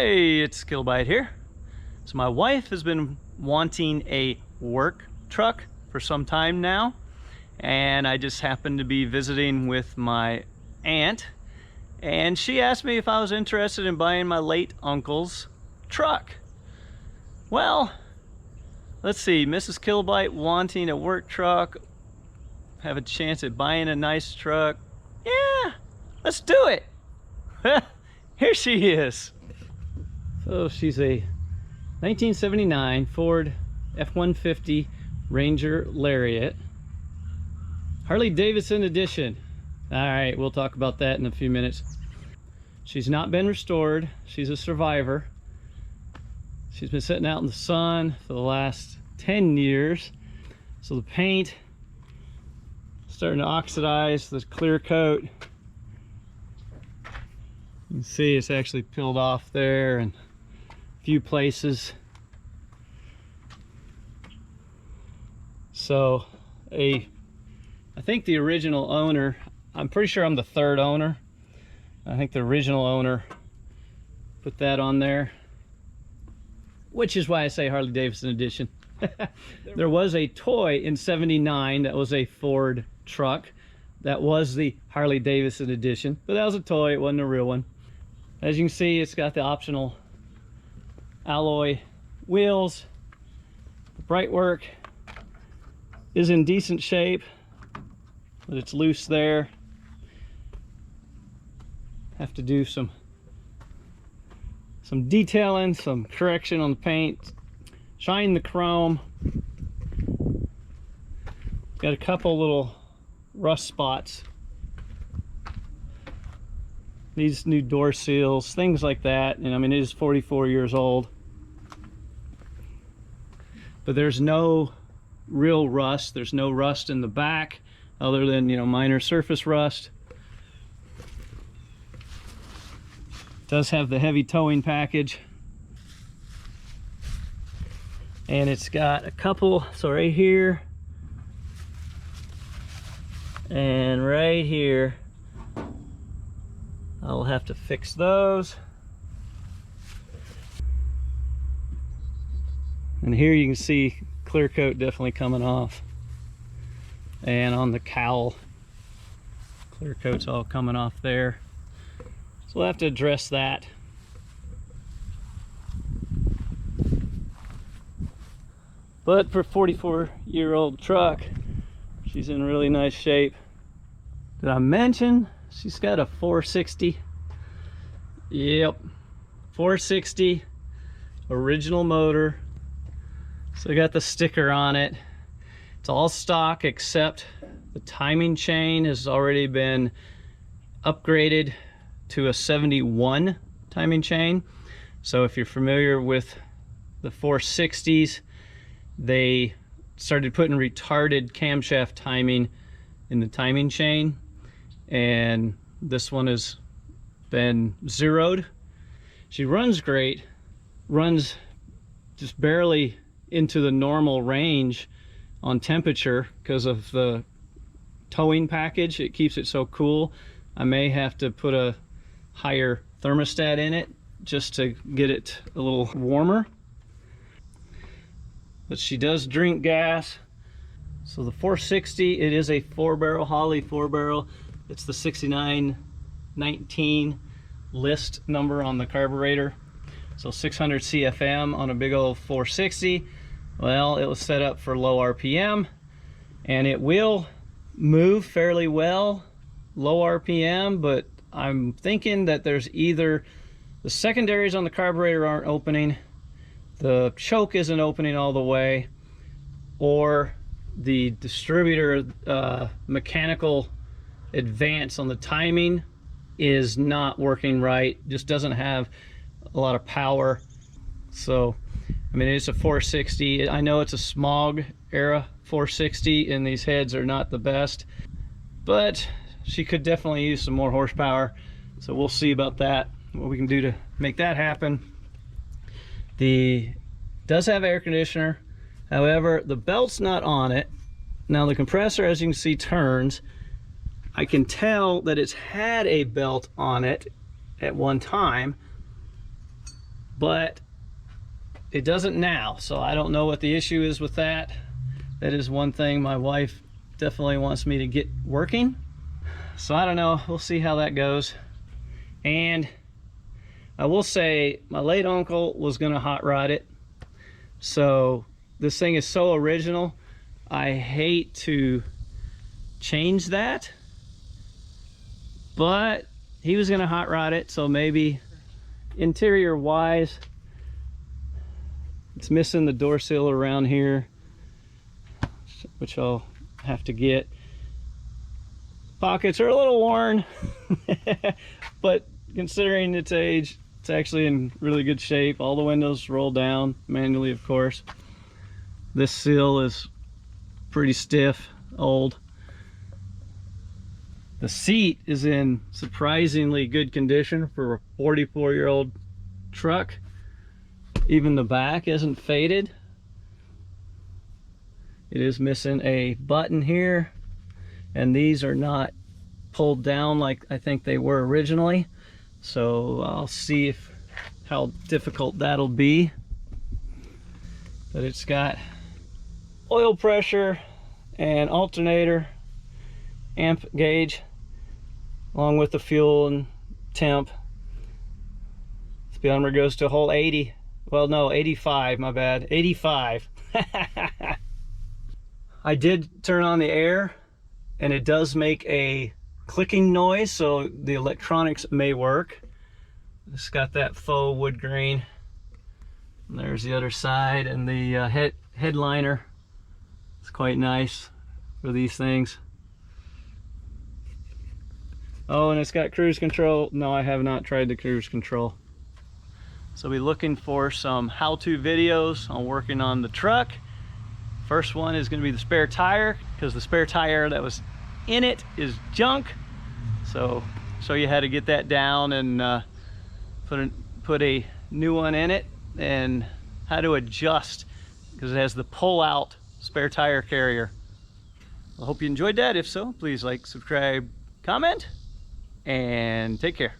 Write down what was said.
Hey, it's Killbite here. So my wife has been wanting a work truck for some time now, and I just happened to be visiting with my aunt, and she asked me if I was interested in buying my late uncle's truck. Well, let's see, Mrs. Killbite wanting a work truck, have a chance at buying a nice truck. Yeah, let's do it. Here she is. So she's a 1979 Ford F-150 Ranger Lariat, Harley Davidson edition. All right, we'll talk about that in a few minutes. She's not been restored. She's a survivor. She's been sitting out in the sun for the last 10 years. So the paint starting to oxidize, the clear coat. You can see it's actually peeled off there and a few places. So I think the original owner, I'm pretty sure I'm the third owner. I think the original owner put that on there, which is why I say Harley Davidson edition. There was a toy in '79 that was a Ford truck. That was the Harley Davidson edition, but that was a toy, it wasn't a real one. As you can see, it's got the optional alloy wheels. The bright work is in decent shape, but it's loose there. Have to do some detailing, some correction on the paint, shine the chrome. Got a couple little rust spots. These new door seals, things like that. And I mean, it is 44 years old, but there's no real rust. There's no rust in the back other than, you know, minor surface rust. It does have the heavy towing package, and it's got a couple, so right here and right here, I'll have to fix those. And here you can see clear coat definitely coming off, and on the cowl, clear coat's all coming off there. So we'll have to address that. But for a 44-year-old truck, she's in really nice shape. Did I mention she's got a 460? Yep, 460 original motor. So I got the sticker on it. It's all stock except the timing chain has already been upgraded to a 71 timing chain. So if you're familiar with the 460s, they started putting retarded camshaft timing in the timing chain, and this one has been zeroed. She runs great, runs just barely into the normal range on temperature because of the towing package. It keeps it so cool. I may have to put a higher thermostat in it just to get it a little warmer. But she does drink gas. So the 460, it is a 4-barrel, Holley 4-barrel. It's the 6919 list number on the carburetor. So 600 CFM on a big old 460. Well, it was set up for low RPM, and it will move fairly well low RPM, but I'm thinking that there's either the secondaries on the carburetor aren't opening, the choke isn't opening all the way, or the distributor mechanical advance on the timing is not working right, just doesn't have a lot of power. So I mean, it's a 460. I know it's a smog era 460 and these heads are not the best, but she could definitely use some more horsepower. So we'll see about that, what we can do to make that happen. Does have air conditioner, however the belt's not on it. Now the compressor, as you can see, turns. I can tell that it's had a belt on it at one time, but it doesn't now. So I don't know what the issue is with that. That is one thing my wife definitely wants me to get working. So I don't know, we'll see how that goes. And I will say my late uncle was gonna hot rod it. So this thing is so original, I hate to change that, but he was gonna hot rod it, so maybe interior wise, it's missing the door sill around here, which I'll have to get. Pockets are a little worn, but considering its age, it's actually in really good shape. All the windows roll down manually, of course. This seal is pretty stiff, old. The seat is in surprisingly good condition for a 44-year-old truck. Even the back isn't faded. It is missing a button here, and these are not pulled down like I think they were originally. So I'll see how difficult that'll be. But it's got oil pressure and alternator, amp gauge, along with the fuel and temp. Speedometer goes to a whole 80. Well, no, 85, my bad, 85. I did turn on the air, and it does make a clicking noise, so the electronics may work. It's got that faux wood grain. And there's the other side, and the headliner. It's quite nice for these things. Oh, and it's got cruise control. No, I have not tried the cruise control. So be looking for some how-to videos on working on the truck. First one is going to be the spare tire, because the spare tire that was in it is junk. So show you how to get that down and put a new one in it, and how to adjust, because it has the pull-out spare tire carrier. I hope you enjoyed that. If so, please like, subscribe, comment, and take care.